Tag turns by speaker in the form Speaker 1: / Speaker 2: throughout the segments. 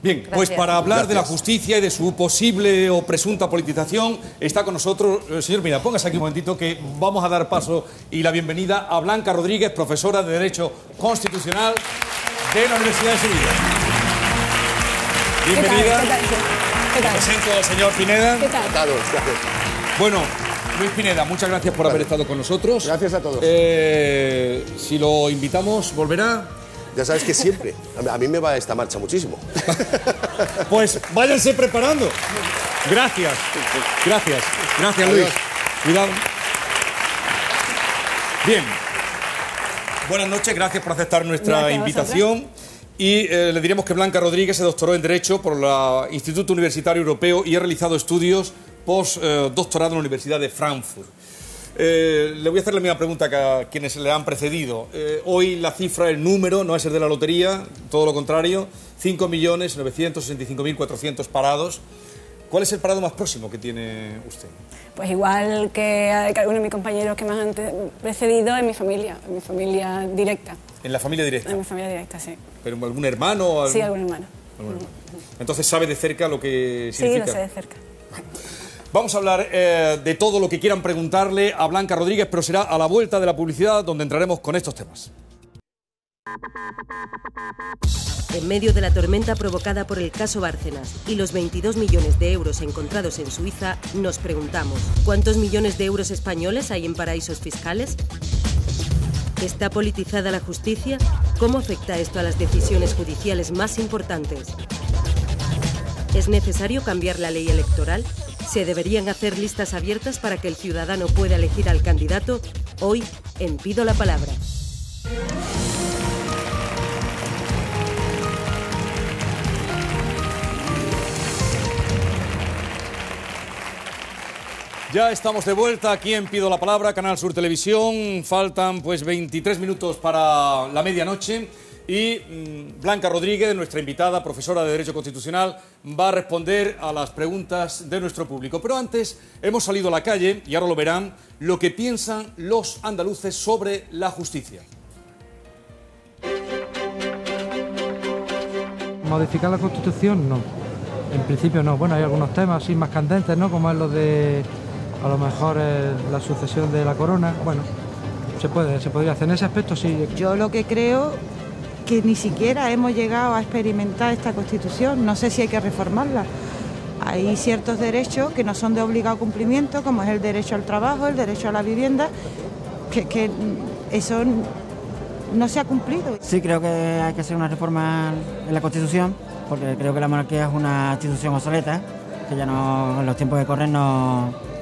Speaker 1: Bien,
Speaker 2: Gracias.
Speaker 1: pues para hablar de la justicia y de su posible o presunta politización, está con nosotros, señor Pineda, póngase aquí un momentito que vamos a dar paso y la bienvenida a Blanca Rodríguez, profesora de Derecho Constitucional de la Universidad de Sevilla. Bienvenida.
Speaker 2: ¿Qué tal? ¿Qué tal?
Speaker 1: Presento al señor Pineda.
Speaker 2: ¿Qué tal?
Speaker 3: Gracias.
Speaker 1: Bueno, Luis Pineda, muchas gracias por haber estado con nosotros.
Speaker 3: Gracias a todos.
Speaker 1: Si lo invitamos, ¿volverá?
Speaker 3: Ya sabes que siempre. A mí me va esta marcha muchísimo.
Speaker 1: Pues váyanse preparando. Gracias. Gracias. Gracias, Luis. Cuidado. Bien. Buenas noches, gracias por aceptar nuestra
Speaker 2: Gracias a
Speaker 1: invitación. Y le diremos que Blanca Rodríguez se doctoró en Derecho por el Instituto Universitario Europeo y ha realizado estudios postdoctorado en la Universidad de Frankfurt. Le voy a hacer la misma pregunta que a quienes le han precedido. Hoy la cifra, el número, no es el de la lotería, todo lo contrario, 5.965.400 parados. ¿Cuál es el parado más próximo que tiene usted?
Speaker 2: Pues igual que algunos de mis compañeros que me han precedido, en mi familia directa.
Speaker 1: ¿En la familia directa?
Speaker 2: En mi familia directa, sí.
Speaker 1: ¿Pero algún hermano?
Speaker 2: Sí, algún hermano.
Speaker 1: Entonces sabe de cerca lo que
Speaker 2: Sí,
Speaker 1: significa.
Speaker 2: lo sé de cerca.
Speaker 1: Vamos a hablar de todo lo que quieran preguntarle a Blanca Rodríguez, pero será a la vuelta de la publicidad donde entraremos con estos temas.
Speaker 4: En medio de la tormenta provocada por el caso Bárcenas y los 22 millones de euros encontrados en Suiza, nos preguntamos, ¿cuántos millones de euros españoles hay en paraísos fiscales? ¿Está politizada la justicia? ¿Cómo afecta esto a las decisiones judiciales más importantes? ¿Es necesario cambiar la ley electoral? ¿Se deberían hacer listas abiertas para que el ciudadano pueda elegir al candidato? Hoy, en Pido la Palabra.
Speaker 1: Ya estamos de vuelta aquí en Pido la Palabra, Canal Sur Televisión. Faltan pues 23 minutos para la medianoche y Blanca Rodríguez, nuestra invitada, profesora de Derecho Constitucional, va a responder a las preguntas de nuestro público. Pero antes hemos salido a la calle, y ahora lo verán, lo que piensan los andaluces sobre la justicia.
Speaker 5: ¿Modificar la Constitución? No. En principio no. Bueno, hay algunos temas así más candentes, ¿no? Como es lo de, a lo mejor, la sucesión de la corona. Bueno, se podría hacer. En ese aspecto sí.
Speaker 6: Yo lo que creo que ni siquiera hemos llegado a experimentar esta Constitución. No sé si hay que reformarla. Hay ciertos derechos que no son de obligado cumplimiento, como es el derecho al trabajo, el derecho a la vivienda, que eso no se ha cumplido.
Speaker 7: Sí, creo que hay que hacer una reforma en la Constitución, porque creo que la monarquía es una institución obsoleta, que ya no, en los tiempos que corren no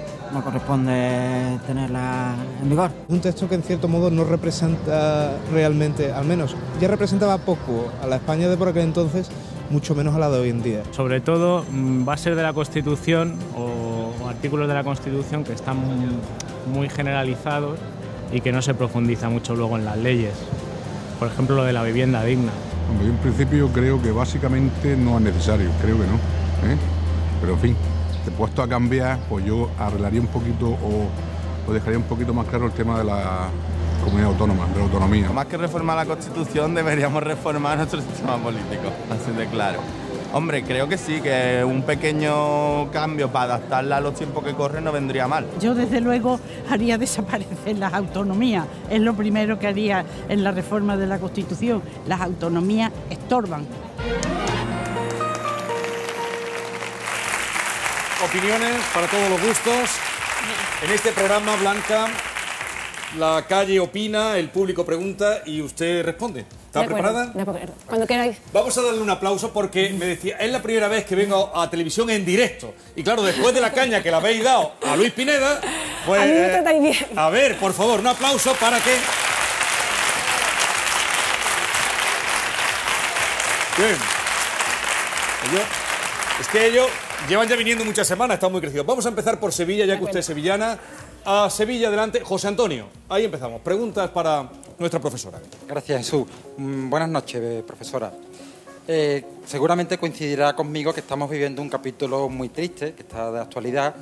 Speaker 7: corresponde tenerla en vigor.
Speaker 8: Un texto que en cierto modo no representa realmente, al menos ya representaba poco a la España de por aquel entonces, mucho menos a la de hoy en día.
Speaker 9: Sobre todo bases de la Constitución o artículos de la Constitución que están muy generalizados y que no se profundiza mucho luego en las leyes. Por ejemplo, lo de la vivienda digna.
Speaker 10: Yo en principio creo que básicamente no es necesario, creo que no, pero en fin, te puesto a cambiar, pues yo arreglaría un poquito o dejaría un poquito más claro el tema de la comunidad autónoma, de la autonomía.
Speaker 11: Más que reformar la Constitución deberíamos reformar nuestro sistema político, así de claro. Hombre, creo que sí, que un pequeño cambio para adaptarla a los tiempos que corren no vendría mal.
Speaker 12: Yo desde luego haría desaparecer las autonomías, es lo primero que haría en la reforma de la Constitución. Las autonomías estorban.
Speaker 1: Opiniones para todos los gustos. En este programa, Blanca, la calle opina, el público pregunta y usted responde. ¿Está preparada?
Speaker 2: De acuerdo. Cuando queráis.
Speaker 1: Vamos a darle un aplauso porque me decía, es la primera vez que vengo a televisión en directo. Y claro, después de la caña que le habéis dado a Luis Pineda, pues...
Speaker 2: A mí me tratáis bien.
Speaker 1: A ver, por favor, un aplauso para que... Bien. Es que ellos llevan ya viniendo muchas semanas, están muy crecidos. Vamos a empezar por Sevilla, ya que usted es sevillana. A Sevilla, adelante. José Antonio, ahí empezamos. Preguntas para nuestra profesora.
Speaker 13: Gracias, Jesús. Buenas noches, profesora. Seguramente coincidirá conmigo que estamos viviendo un capítulo muy triste, que está de actualidad,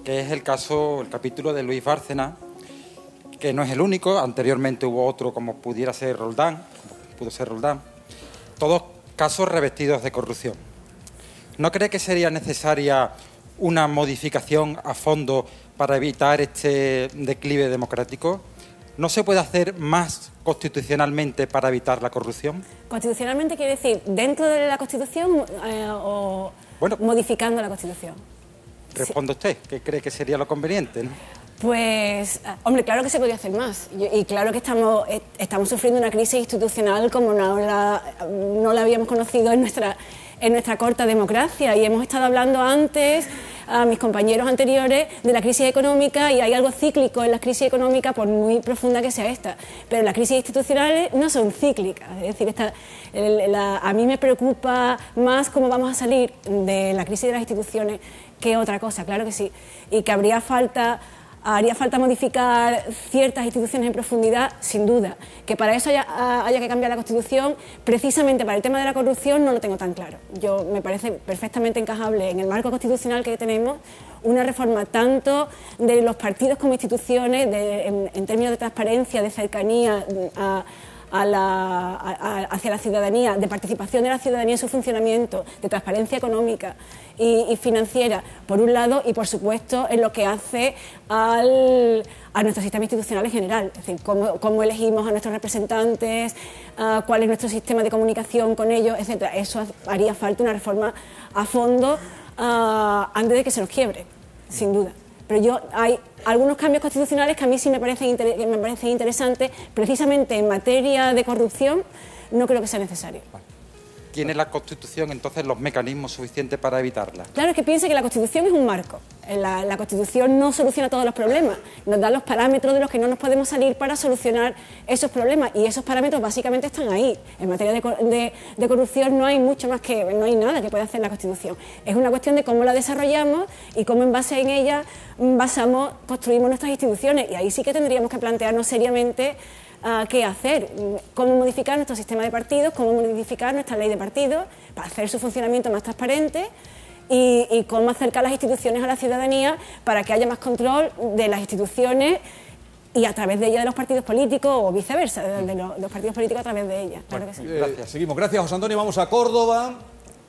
Speaker 13: que es el capítulo de Luis Bárcenas, que no es el único. Anteriormente hubo otro como pudo ser Roldán. Todos casos revestidos de corrupción. ¿No cree que sería necesaria una modificación a fondo para evitar este declive democrático? ¿No se puede hacer más constitucionalmente para evitar la corrupción?
Speaker 2: ¿Constitucionalmente quiere decir dentro de la Constitución o modificando la Constitución?
Speaker 13: Responda usted, ¿qué cree que sería lo conveniente, ¿no?
Speaker 2: Pues, hombre, claro que se podría hacer más. Y claro que estamos sufriendo una crisis institucional como no la habíamos conocido en nuestra corta democracia. Y hemos estado hablando antes, a mis compañeros anteriores, de la crisis económica, y hay algo cíclico en la crisis económica, por muy profunda que sea esta. Pero las crisis institucionales no son cíclicas. Es decir, a mí me preocupa más cómo vamos a salir de la crisis de las instituciones que otra cosa, claro que sí. Y que haría falta modificar ciertas instituciones en profundidad, sin duda. Que para eso haya que cambiar la Constitución, precisamente para el tema de la corrupción, no lo tengo tan claro. Me parece perfectamente encajable en el marco constitucional que tenemos una reforma tanto de los partidos como instituciones, en términos de transparencia, de cercanía hacia la ciudadanía, de participación de la ciudadanía en su funcionamiento, de transparencia económica y financiera, por un lado, y por supuesto en lo que hace a nuestro sistema institucional en general, es decir, cómo elegimos a nuestros representantes, cuál es nuestro sistema de comunicación con ellos, etcétera. Eso haría falta una reforma a fondo antes de que se nos quiebre, sin duda. Pero hay algunos cambios constitucionales que a mí sí me parecen interesantes, precisamente en materia de corrupción, no creo que sea necesario.
Speaker 13: ¿Tiene la Constitución entonces los mecanismos suficientes para evitarla?
Speaker 2: Claro, que piense que la Constitución es un marco. La Constitución no soluciona todos los problemas, nos da los parámetros de los que no nos podemos salir para solucionar esos problemas, y esos parámetros básicamente están ahí. En materia de corrupción no hay nada que pueda hacer la Constitución. Es una cuestión de cómo la desarrollamos y cómo en base en ella construimos nuestras instituciones, y ahí sí que tendríamos que plantearnos seriamente qué hacer, cómo modificar nuestro sistema de partidos, cómo modificar nuestra ley de partidos para hacer su funcionamiento más transparente y cómo acercar las instituciones a la ciudadanía para que haya más control de las instituciones y a través de ellas de los partidos políticos, o viceversa, de los partidos políticos a través de ellas. Claro que sí.
Speaker 1: Gracias. Seguimos. Gracias, José Antonio. Vamos a Córdoba.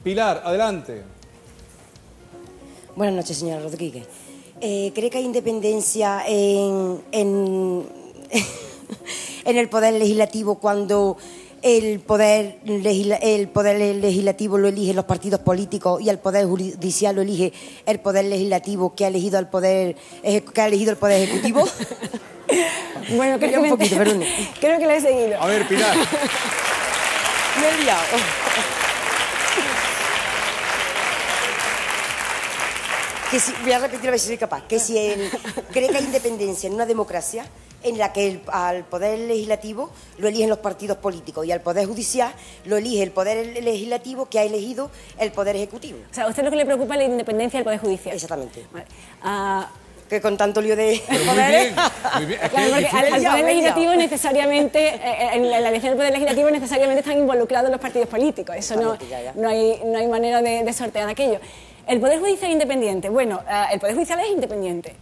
Speaker 1: Pilar, adelante.
Speaker 14: Buenas noches, señora Rodríguez. ¿Cree que hay independencia en el Poder Legislativo cuando el poder Legislativo lo eligen los partidos políticos y el Poder Judicial lo elige el Poder Legislativo que ha elegido el Poder Ejecutivo?
Speaker 2: Bueno, creo que lo he seguido.
Speaker 1: A ver, Pilar.
Speaker 14: Me he liado. Voy a repetir a ver si soy capaz. ¿Cree que hay independencia en una democracia en la que al Poder Legislativo lo eligen los partidos políticos y al Poder Judicial lo elige el Poder Legislativo que ha elegido el Poder Ejecutivo?
Speaker 2: O sea, ¿a usted lo que le preocupa es la independencia del Poder Judicial?
Speaker 14: Exactamente.
Speaker 2: Vale.
Speaker 14: Que con tanto lío de
Speaker 2: poderes... Muy bien. Claro, porque al Poder Legislativo necesariamente, en la elección del Poder Legislativo necesariamente están involucrados los partidos políticos. Eso no hay manera de sortear aquello. El Poder Judicial independiente. Bueno, el Poder Judicial es independiente.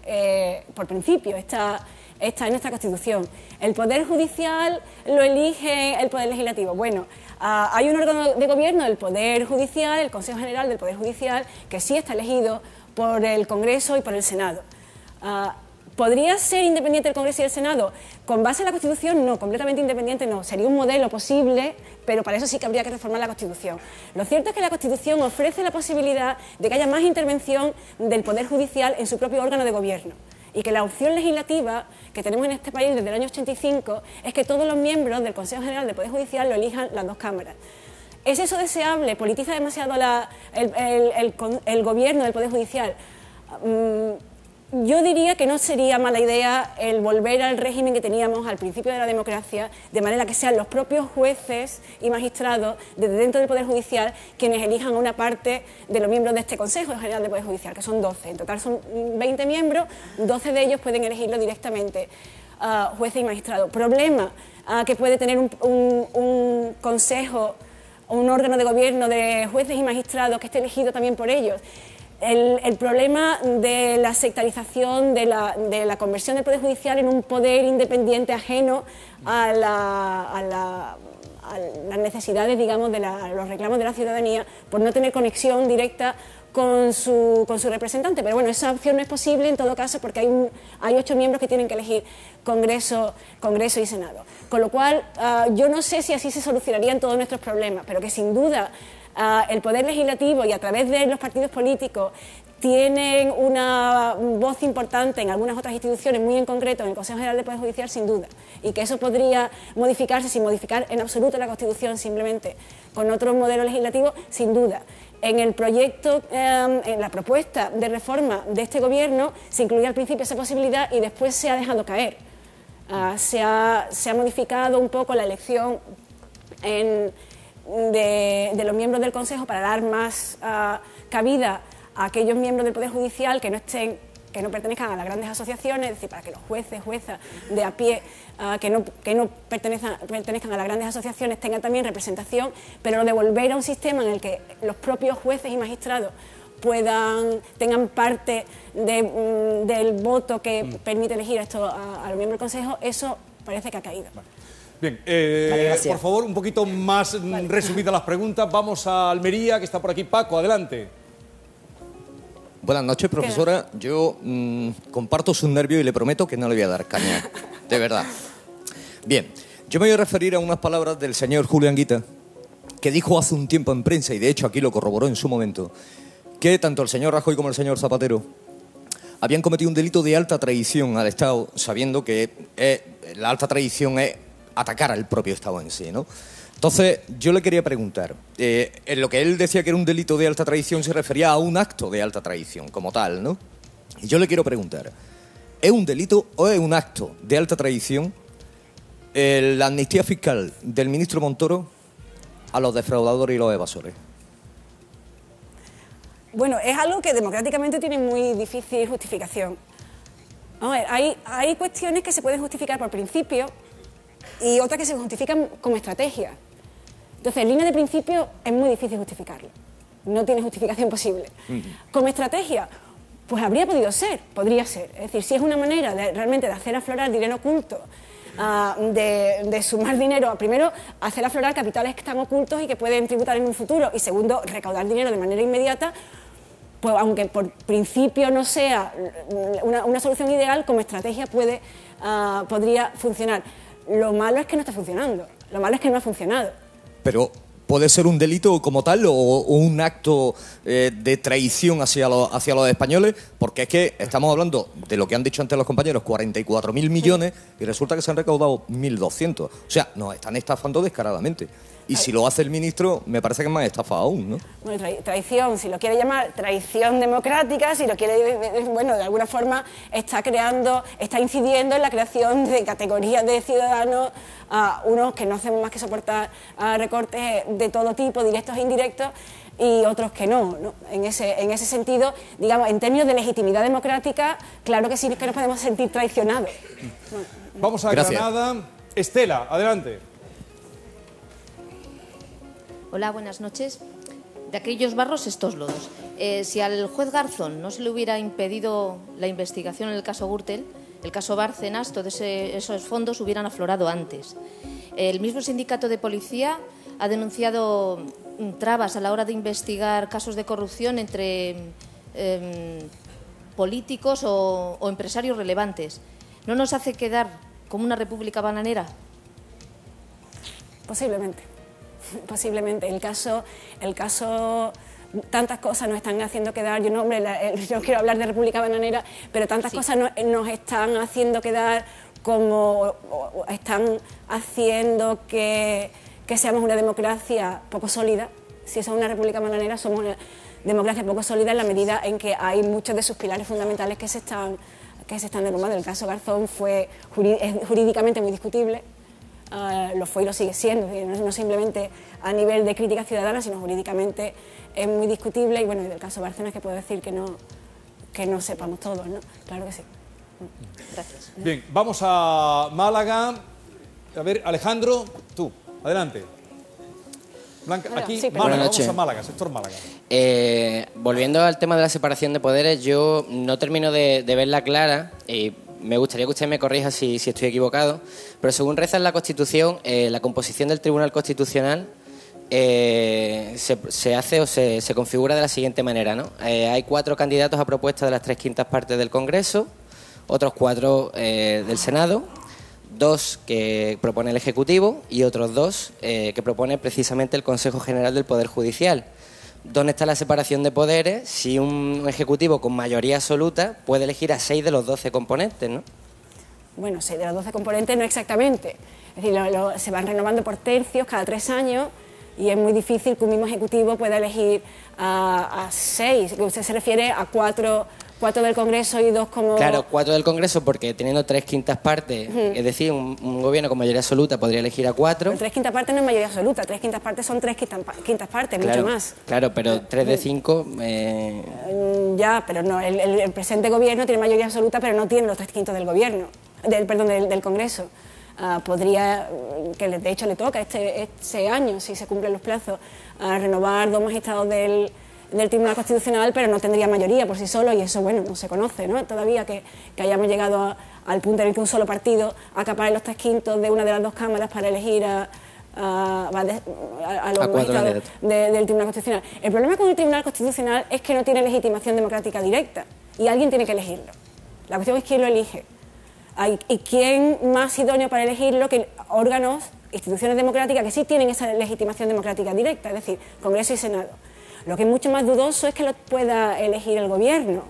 Speaker 2: Por principio, está en nuestra Constitución. El Poder Judicial lo elige el Poder Legislativo. Bueno, hay un órgano de gobierno del Poder Judicial, el Consejo General del Poder Judicial, que sí está elegido por el Congreso y por el Senado. ¿Podría ser independiente el Congreso y el Senado? Con base en la Constitución, no, completamente independiente no. Sería un modelo posible, pero para eso sí que habría que reformar la Constitución. Lo cierto es que la Constitución ofrece la posibilidad de que haya más intervención del Poder Judicial en su propio órgano de gobierno. Y que la opción legislativa que tenemos en este país desde el año 85 es que todos los miembros del Consejo General del Poder Judicial lo elijan las dos cámaras. ¿Es eso deseable? ¿Politiza demasiado el gobierno del Poder Judicial? Yo diría que no sería mala idea el volver al régimen que teníamos al principio de la democracia, de manera que sean los propios jueces y magistrados desde dentro del Poder Judicial quienes elijan a una parte de los miembros de este Consejo General del Poder Judicial, que son 12. En total son 20 miembros, 12 de ellos pueden elegirlo directamente, jueces y magistrados. Problema que puede tener un consejo o un órgano de gobierno de jueces y magistrados que esté elegido también por ellos. El problema de la sectarización, de la conversión del Poder Judicial en un poder independiente ajeno a las necesidades, digamos, de los reclamos de la ciudadanía por no tener conexión directa con su representante. Pero bueno, esa opción no es posible en todo caso porque hay 8 miembros que tienen que elegir Congreso y Senado. Con lo cual, yo no sé si así se solucionarían todos nuestros problemas, pero que sin duda el Poder Legislativo y a través de los partidos políticos tienen una voz importante en algunas otras instituciones, muy en concreto en el Consejo General del Poder Judicial, sin duda, y que eso podría modificarse sin modificar en absoluto la Constitución, simplemente con otro modelo legislativo, sin duda. En el proyecto, en la propuesta de reforma de este Gobierno, se incluía al principio esa posibilidad y después se ha dejado caer. Se ha modificado un poco la elección de los miembros del Consejo para dar más cabida a aquellos miembros del Poder Judicial que no pertenezcan a las grandes asociaciones, es decir, para que los jueces, juezas de a pie que no pertenezcan a las grandes asociaciones tengan también representación, pero de volver a un sistema en el que los propios jueces y magistrados tengan parte del voto que permite elegir a los miembros del Consejo, eso parece que ha caído.
Speaker 1: Bien, por favor, un poquito más resumidas las preguntas. Vamos a Almería, que está por aquí. Paco, adelante.
Speaker 15: Buenas noches, profesora. Yo comparto sus nervios y le prometo que no le voy a dar caña. De verdad. Bien, yo me voy a referir a unas palabras del señor Julio Anguita, que dijo hace un tiempo en prensa, y de hecho aquí lo corroboró en su momento, que tanto el señor Rajoy como el señor Zapatero habían cometido un delito de alta traición al Estado, sabiendo que la alta traición es atacar al propio Estado en sí, ¿no? Entonces, yo le quería preguntar, en lo que él decía que era un delito de alta traición se refería a un acto de alta traición como tal, ¿no? Y yo le quiero preguntar, ¿es un delito o es un acto de alta traición la amnistía fiscal del ministro Montoro a los defraudadores y los evasores?
Speaker 2: Bueno, es algo que democráticamente tiene muy difícil justificación. Vamos a ver, hay cuestiones que se pueden justificar por principio y otras que se justifican como estrategia. Entonces, en línea de principio es muy difícil justificarlo. No tiene justificación posible. Como estrategia, pues podría ser. Es decir, si es una manera realmente de hacer aflorar dinero oculto, de sumar dinero, primero, hacer aflorar capitales que están ocultos y que pueden tributar en un futuro, y segundo, recaudar dinero de manera inmediata, pues aunque por principio no sea una solución ideal, como estrategia podría funcionar. Lo malo es que no está funcionando, lo malo es que no ha funcionado.
Speaker 15: Pero puede ser un delito como tal o un acto de traición hacia los españoles, porque es que estamos hablando de lo que han dicho antes los compañeros, 44.000 millones, y resulta que se han recaudado 1.200. O sea, nos están estafando descaradamente. Y si lo hace el ministro, me parece que es más estafa aún, ¿no?
Speaker 2: Bueno, traición, si lo quiere llamar traición democrática, si lo quiere, bueno, de alguna forma está incidiendo en la creación de categorías de ciudadanos, unos que no hacen más que soportar recortes de todo tipo, directos e indirectos, y otros que no. En ese sentido, digamos, en términos de legitimidad democrática, claro que sí que nos podemos sentir traicionados.
Speaker 1: Vamos a Granada. Estela, adelante.
Speaker 16: Hola, buenas noches. De aquellos barros, estos lodos. Si al juez Garzón no se le hubiera impedido la investigación en el caso Gürtel, el caso Bárcenas, todos esos fondos hubieran aflorado antes. El mismo sindicato de policía ha denunciado trabas a la hora de investigar casos de corrupción entre políticos o empresarios relevantes. ¿No nos hace quedar como una república bananera?
Speaker 2: Posiblemente. El caso, tantas cosas nos están haciendo quedar, yo no quiero hablar de República Bananera, pero tantas cosas nos están haciendo quedar como están haciendo que seamos una democracia poco sólida. Si somos una República Bananera, somos una democracia poco sólida en la medida en que hay muchos de sus pilares fundamentales que se están derrumbando. El caso Garzón es jurídicamente muy discutible. Lo fue y lo sigue siendo, no simplemente a nivel de crítica ciudadana, sino jurídicamente es muy discutible. Y bueno, del caso Bárcenas, que puedo decir que no sepamos todos, ¿no? Claro que sí. Gracias.
Speaker 1: Bien, vamos a Málaga. A ver, Alejandro, tú, adelante. Blanca, aquí, sí, Málaga, vamos a Málaga, sector Málaga.
Speaker 17: Volviendo al tema de la separación de poderes, yo no termino de verla clara. me gustaría que usted me corrija si estoy equivocado, pero según reza en la Constitución, la composición del Tribunal Constitucional se hace o se configura de la siguiente manera, ¿no? Hay 4 candidatos a propuesta de las 3/5 partes del Congreso, otros 4 del Senado, 2 que propone el Ejecutivo y otros 2 que propone precisamente el Consejo General del Poder Judicial. ¿Dónde está la separación de poderes si un Ejecutivo con mayoría absoluta puede elegir a 6 de los 12 componentes, ¿no?
Speaker 2: Bueno, 6 de los 12 componentes no exactamente. Es decir, se van renovando por tercios cada 3 años y es muy difícil que un mismo Ejecutivo pueda elegir a 6. Usted se refiere a 4 del Congreso y 2 como...
Speaker 17: Claro, 4 del Congreso porque teniendo 3/5 partes, es decir, un gobierno con mayoría absoluta podría elegir a 4.
Speaker 2: 3/5 partes no es mayoría absoluta, 3/5 partes son 3/5 partes,
Speaker 17: claro,
Speaker 2: mucho más.
Speaker 17: Claro, pero 3 de 5...
Speaker 2: Ya, pero no, el presente gobierno tiene mayoría absoluta, pero no tiene los 3/5 del gobierno, del Congreso. Podría, que de hecho le toca este año, si se cumplen los plazos, renovar 2 magistrados del Tribunal Constitucional, pero no tendría mayoría por sí solo y eso, bueno, no se conoce, ¿no? Todavía que hayamos llegado al punto en el que un solo partido acapare los 3/5 de una de las 2 cámaras para elegir a los magistrados del Tribunal Constitucional. El problema con el Tribunal Constitucional es que no tiene legitimación democrática directa y alguien tiene que elegirlo. La cuestión es quién lo elige. ¿Y quién más idóneo para elegirlo que órganos, instituciones democráticas que sí tienen esa legitimación democrática directa, es decir, Congreso y Senado? Lo que es mucho más dudoso es que lo pueda elegir el gobierno,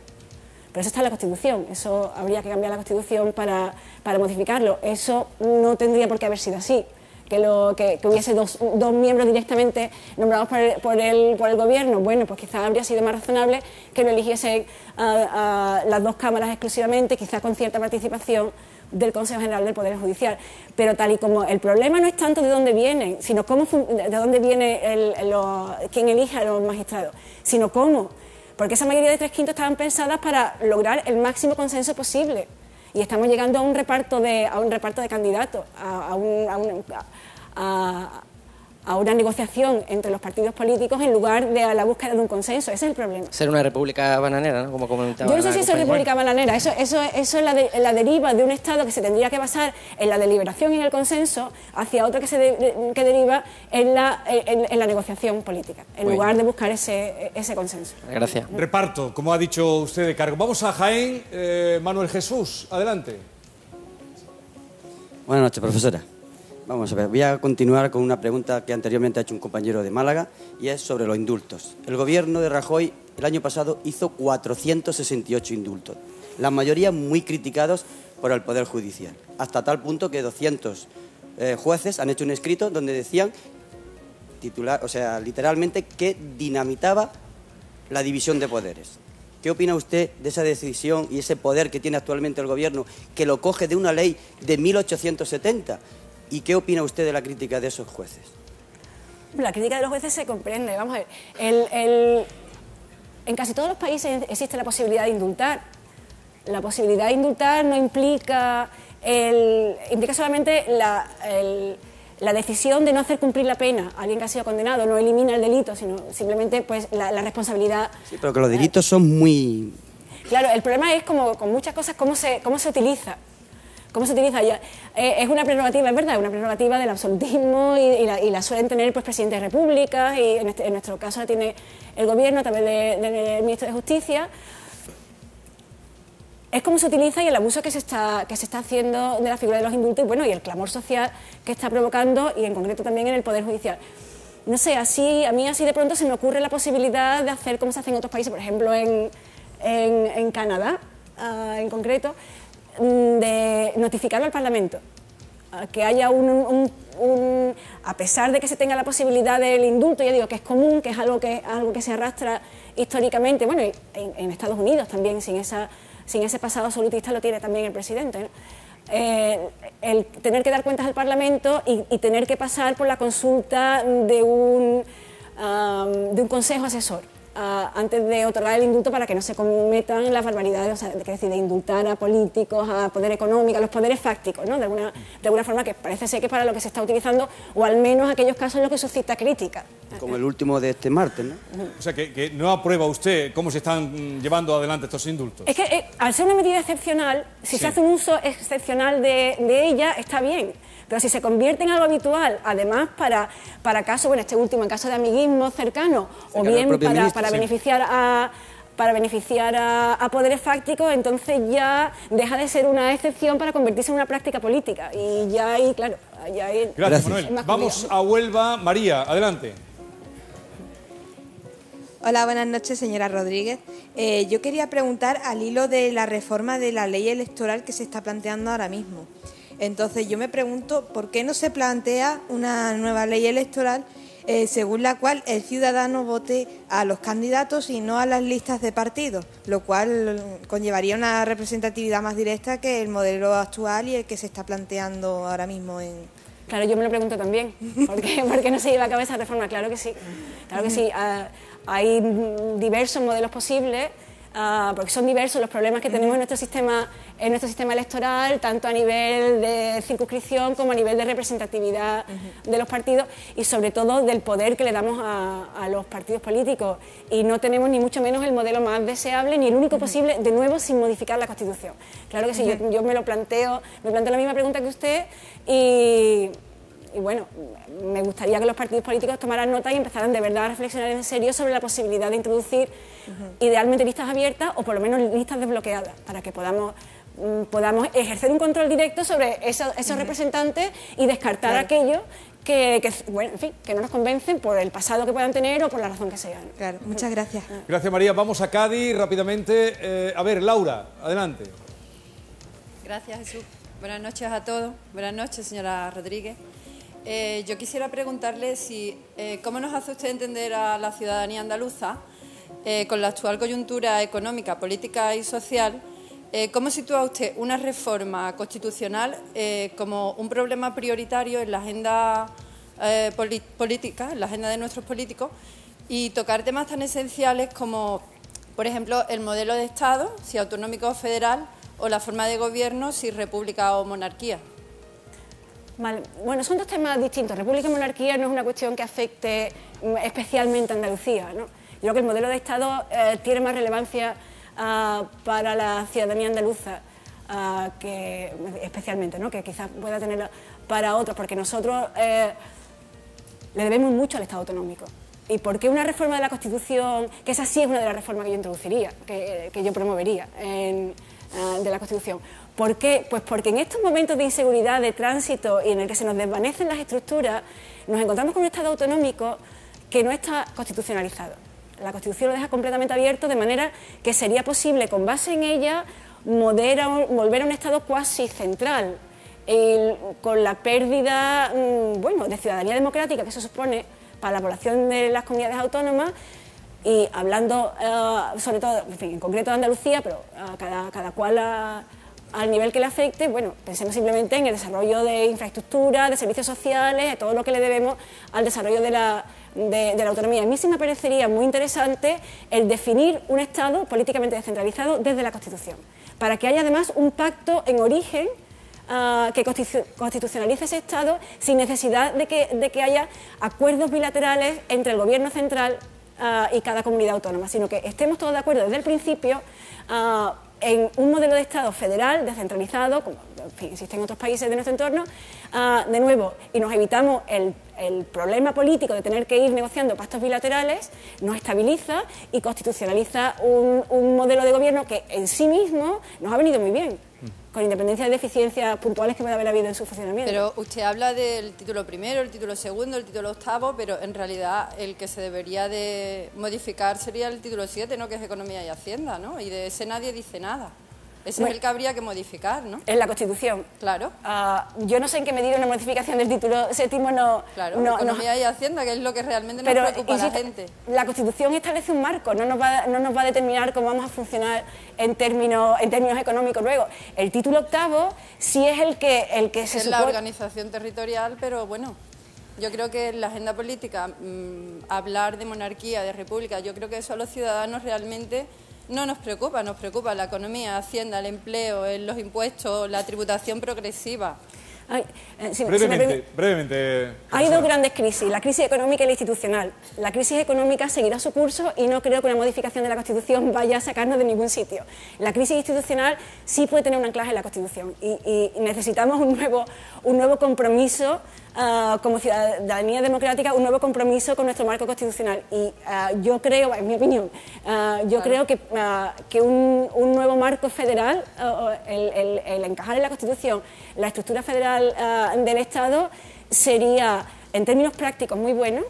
Speaker 2: pero eso está en la Constitución, eso habría que cambiar la Constitución para modificarlo. Eso no tendría por qué haber sido así, que hubiese dos miembros directamente nombrados por el gobierno. Bueno, pues quizás habría sido más razonable que lo eligiesen a las 2 cámaras exclusivamente, quizás con cierta participación del Consejo General del Poder Judicial, pero tal y como el problema no es tanto de dónde vienen, sino de dónde viene quién elige a los magistrados, sino cómo, porque esa mayoría de 3/5 estaban pensadas para lograr el máximo consenso posible y estamos llegando a un reparto de candidatos, a una negociación entre los partidos políticos en lugar de a la búsqueda de un consenso. Ese es el problema.
Speaker 17: Ser una república bananera, ¿no? Como comentaba.
Speaker 2: Yo no sé si eso es república bananera. Eso es la deriva de un Estado que se tendría que basar en la deliberación y en el consenso hacia otro que deriva en la negociación política, en lugar de buscar ese consenso.
Speaker 17: Gracias.
Speaker 1: Reparto, como ha dicho usted, de cargo. Vamos a Jaén. Manuel Jesús, adelante.
Speaker 18: Buenas noches, profesora. Vamos a ver, voy a continuar con una pregunta que anteriormente ha hecho un compañero de Málaga y es sobre los indultos. El gobierno de Rajoy el año pasado hizo 468 indultos, la mayoría muy criticados por el Poder Judicial, hasta tal punto que 200 jueces han hecho un escrito donde decían, literalmente, que dinamitaba la división de poderes. ¿Qué opina usted de esa decisión y ese poder que tiene actualmente el gobierno, que lo coge de una ley de 1870? ¿Y qué opina usted de la crítica de esos jueces?
Speaker 2: La crítica de los jueces se comprende. Vamos a ver, en casi todos los países existe la posibilidad de indultar. La posibilidad de indultar no implica solamente la decisión de no hacer cumplir la pena a alguien que ha sido condenado, no elimina el delito, sino simplemente pues la responsabilidad.
Speaker 18: Sí, pero que los delitos son muy...
Speaker 2: Claro, el problema es, como con muchas cosas, cómo se utiliza. ¿Cómo se utiliza? Es una prerrogativa, es verdad, es una prerrogativa del absolutismo y la suelen tener pues presidentes de repúblicas y en nuestro caso la tiene el gobierno a través del ministro de Justicia. Es cómo se utiliza y el abuso que se está haciendo de la figura de los indultos y el clamor social que está provocando y en concreto también en el Poder Judicial. No sé, a mí así de pronto se me ocurre la posibilidad de hacer como se hace en otros países, por ejemplo en Canadá en concreto, de notificarlo al Parlamento, que haya a pesar de que se tenga la posibilidad del indulto, ya digo que es común, que es algo que se arrastra históricamente, en Estados Unidos también, sin ese pasado absolutista lo tiene también el presidente, ¿no? El tener que dar cuentas al Parlamento y tener que pasar por la consulta de un consejo asesor antes de otorgar el indulto para que no se cometan las barbaridades, o sea, es decir, de indultar a políticos, a poder económico, a los poderes fácticos, ¿no? De alguna forma que parece ser que es para lo que se está utilizando, o al menos aquellos casos en los que suscita crítica.
Speaker 18: Como el último de este martes, ¿no?
Speaker 1: O sea, que no aprueba usted cómo se están llevando adelante estos indultos.
Speaker 2: Es que al ser una medida excepcional, si se hace un uso excepcional de ella, está bien. Pero si se convierte en algo habitual, además para casos, bueno, este último, en caso de amiguismo cercano, o bien para beneficiar a poderes fácticos, entonces ya deja de ser una excepción para convertirse en una práctica política. Y ya ahí, claro, ya ahí...
Speaker 1: Gracias, Manuel. Vamos a Huelva. María, adelante.
Speaker 19: Hola, buenas noches, señora Rodríguez. Yo quería preguntar al hilo de la reforma de la ley electoral que se está planteando ahora mismo. Entonces yo me pregunto por qué no se plantea una nueva ley electoral según la cual el ciudadano vote a los candidatos y no a las listas de partidos, lo cual conllevaría una representatividad más directa que el modelo actual y el que se está planteando ahora mismo en...
Speaker 2: Claro, yo me lo pregunto también. ¿Por qué no se lleva a cabo esa reforma? Claro que sí. Claro que sí. Hay diversos modelos posibles, porque son diversos los problemas que tenemos en nuestro sistema electoral, tanto a nivel de circunscripción como a nivel de representatividad de los partidos y sobre todo del poder que le damos a los partidos políticos. Y no tenemos ni mucho menos el modelo más deseable ni el único posible, de nuevo, sin modificar la Constitución. Claro que sí, yo me planteo la misma pregunta que usted y bueno, me gustaría que los partidos políticos tomaran nota y empezaran de verdad a reflexionar en serio sobre la posibilidad de introducir idealmente listas abiertas o por lo menos listas desbloqueadas para que podamos ejercer un control directo sobre esos representantes y descartar aquellos que bueno, en fin, que no nos convencen por el pasado que puedan tener o por la razón que sea.
Speaker 19: Claro, muchas gracias.
Speaker 1: Gracias, María. Vamos a Cádiz rápidamente. A ver, Laura, adelante.
Speaker 20: Gracias, Jesús. Buenas noches a todos. Buenas noches, señora Rodríguez. Yo quisiera preguntarle cómo nos hace usted entender a la ciudadanía andaluza, con la actual coyuntura económica, política y social, cómo sitúa usted una reforma constitucional como un problema prioritario en la agenda política, en la agenda de nuestros políticos, y tocar temas tan esenciales como, por ejemplo, el modelo de Estado, si autonómico o federal, o la forma de gobierno, si república o monarquía.
Speaker 2: Vale. Bueno, son dos temas distintos. República y monarquía no es una cuestión que afecte especialmente a Andalucía, ¿no? Yo creo que el modelo de Estado tiene más relevancia para la ciudadanía andaluza que especialmente, ¿no? Que quizás pueda tenerla para otros, porque nosotros le debemos mucho al Estado autonómico. ¿Y por qué una reforma de la Constitución, que esa sí es una de las reformas que yo introduciría, que yo promovería de la Constitución? ¿Por qué? Pues porque en estos momentos de inseguridad, de tránsito y en el que se nos desvanecen las estructuras, nos encontramos con un Estado autonómico que no está constitucionalizado. La Constitución lo deja completamente abierto, de manera que sería posible, con base en ella, volver a un Estado cuasi central, con la pérdida de ciudadanía democrática que eso supone para la población de las comunidades autónomas. Y hablando sobre todo, en concreto de Andalucía, pero cada cual al nivel que le afecte, bueno, pensemos simplemente en el desarrollo de infraestructura, de servicios sociales, de todo lo que le debemos al desarrollo de la autonomía. A mí sí me parecería muy interesante el definir un Estado políticamente descentralizado desde la Constitución, para que haya además un pacto en origen que constitucionalice ese Estado sin necesidad de que haya acuerdos bilaterales entre el Gobierno central y cada comunidad autónoma, sino que estemos todos de acuerdo desde el principio en un modelo de Estado federal, descentralizado, como en fin, existe en otros países de nuestro entorno, de nuevo, y nos evitamos el problema político de tener que ir negociando pactos bilaterales, nos estabiliza y constitucionaliza un modelo de gobierno que en sí mismo nos ha venido muy bien, con independencia de deficiencias puntuales que puede haber habido en su funcionamiento.
Speaker 20: Pero usted habla del título primero, el título segundo, el título octavo, pero en realidad el que se debería de modificar sería el título 7, ¿no? Que es Economía y Hacienda, ¿no? Y de ese nadie dice nada. Ese es el que habría que modificar, ¿no?
Speaker 2: En la Constitución.
Speaker 20: Claro.
Speaker 2: Yo no sé en qué medida una modificación del título séptimo no...
Speaker 20: Claro, Economía y Hacienda, que es lo que realmente nos preocupa a la gente.
Speaker 2: La Constitución establece un marco, no nos va a determinar cómo vamos a funcionar en términos económicos luego. El título octavo sí es el que se supone...
Speaker 20: Es la organización territorial, pero bueno... Yo creo que en la agenda política, hablar de monarquía, de república, yo creo que eso a los ciudadanos realmente no nos preocupa la economía, Hacienda, el empleo, los impuestos, la tributación progresiva.
Speaker 1: Brevemente.
Speaker 2: Hay dos grandes crisis, la crisis económica y la institucional. La crisis económica seguirá su curso y no creo que una modificación de la Constitución vaya a sacarnos de ningún sitio. La crisis institucional sí puede tener un anclaje en la Constitución y necesitamos un nuevo compromiso como ciudadanía democrática, un nuevo compromiso con nuestro marco constitucional. Y yo creo, en mi opinión, creo que un nuevo marco federal, el encajar en la Constitución la estructura federal del Estado, sería en términos prácticos muy bueno,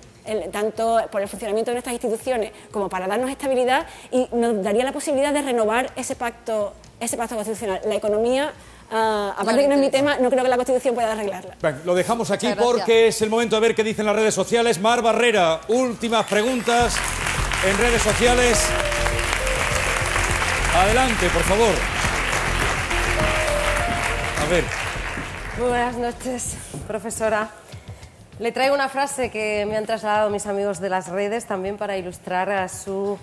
Speaker 2: tanto por el funcionamiento de nuestras instituciones como para darnos estabilidad, y nos daría la posibilidad de renovar ese pacto constitucional. La economía, aparte de que no es mi tema, no creo que la Constitución pueda arreglarla.
Speaker 1: Bueno, lo dejamos aquí porque es el momento de ver qué dicen las redes sociales. Mar Barrera, últimas preguntas en redes sociales. Adelante, por favor. A ver.
Speaker 21: Muy buenas noches, profesora. Le traigo una frase que me han trasladado mis amigos de las redes también para ilustrar a su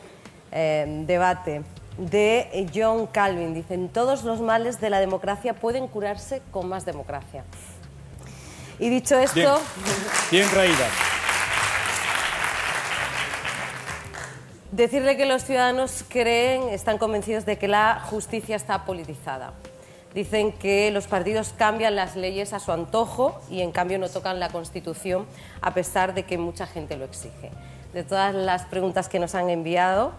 Speaker 21: debate, de John Calvin. Dicen: todos los males de la democracia pueden curarse con más democracia. Y dicho esto...
Speaker 1: Bien traída.
Speaker 21: Decirle que los ciudadanos están convencidos de que la justicia está politizada. Dicen que los partidos cambian las leyes a su antojo y en cambio no tocan la Constitución, a pesar de que mucha gente lo exige. De todas las preguntas que nos han enviado,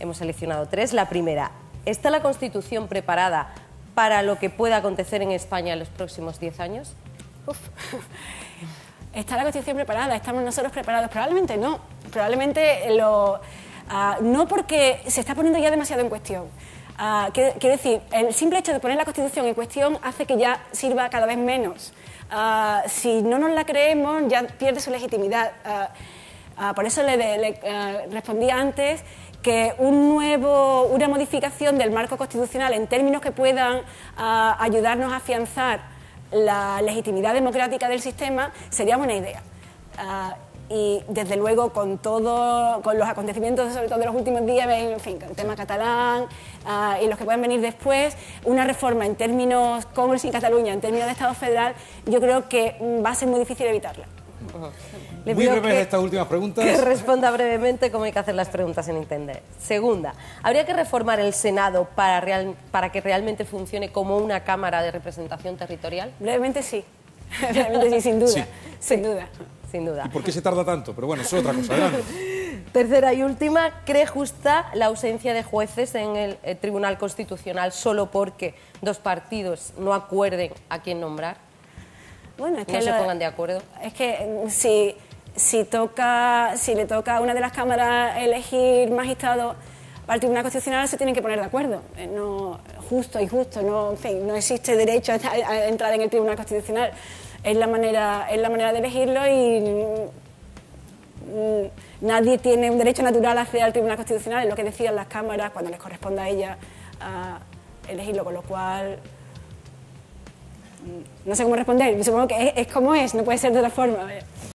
Speaker 21: hemos seleccionado 3. La primera: ¿está la Constitución preparada para lo que pueda acontecer en España en los próximos 10 años?
Speaker 2: ¿Está la Constitución preparada? ¿Estamos nosotros preparados? Probablemente no. Probablemente no, porque se está poniendo ya demasiado en cuestión. Quiero decir, el simple hecho de poner la Constitución en cuestión hace que ya sirva cada vez menos. Si no nos la creemos, ya pierde su legitimidad. Por eso le respondí antes que una modificación del marco constitucional en términos que puedan ayudarnos a afianzar la legitimidad democrática del sistema sería buena idea. Y desde luego con los acontecimientos, sobre todo de los últimos días, en fin, el tema catalán y los que puedan venir después, una reforma en términos, con o sin Cataluña, en términos de Estado federal, yo creo que va a ser muy difícil evitarla.
Speaker 21: Le
Speaker 1: muy
Speaker 21: pido
Speaker 1: breves estas últimas preguntas.
Speaker 21: Que responda brevemente cómo hay que hacer las preguntas en Internet. Segunda: ¿habría que reformar el Senado para que realmente funcione como una Cámara de representación territorial?
Speaker 2: Brevemente sí. Brevemente sí, sin duda.
Speaker 1: Sí.
Speaker 2: Sin duda.
Speaker 21: Sin duda.
Speaker 1: ¿Y por qué se tarda tanto? Pero bueno, eso es otra cosa. Adelante.
Speaker 21: Tercera y última: ¿cree justa la ausencia de jueces en el Tribunal Constitucional solo porque dos partidos no acuerden a quién nombrar?
Speaker 2: Bueno, es que
Speaker 21: no se pongan de acuerdo.
Speaker 2: Es que si le toca a una de las cámaras elegir magistrado para el Tribunal Constitucional, se tienen que poner de acuerdo. No, justo, injusto, no, en fin, no existe derecho a entrar en el Tribunal Constitucional. Es la manera de elegirlo y nadie tiene un derecho natural a acceder al Tribunal Constitucional, es lo que decían las cámaras cuando les corresponda a ellas elegirlo, con lo cual no sé cómo responder, supongo que es como es, no puede ser de otra forma.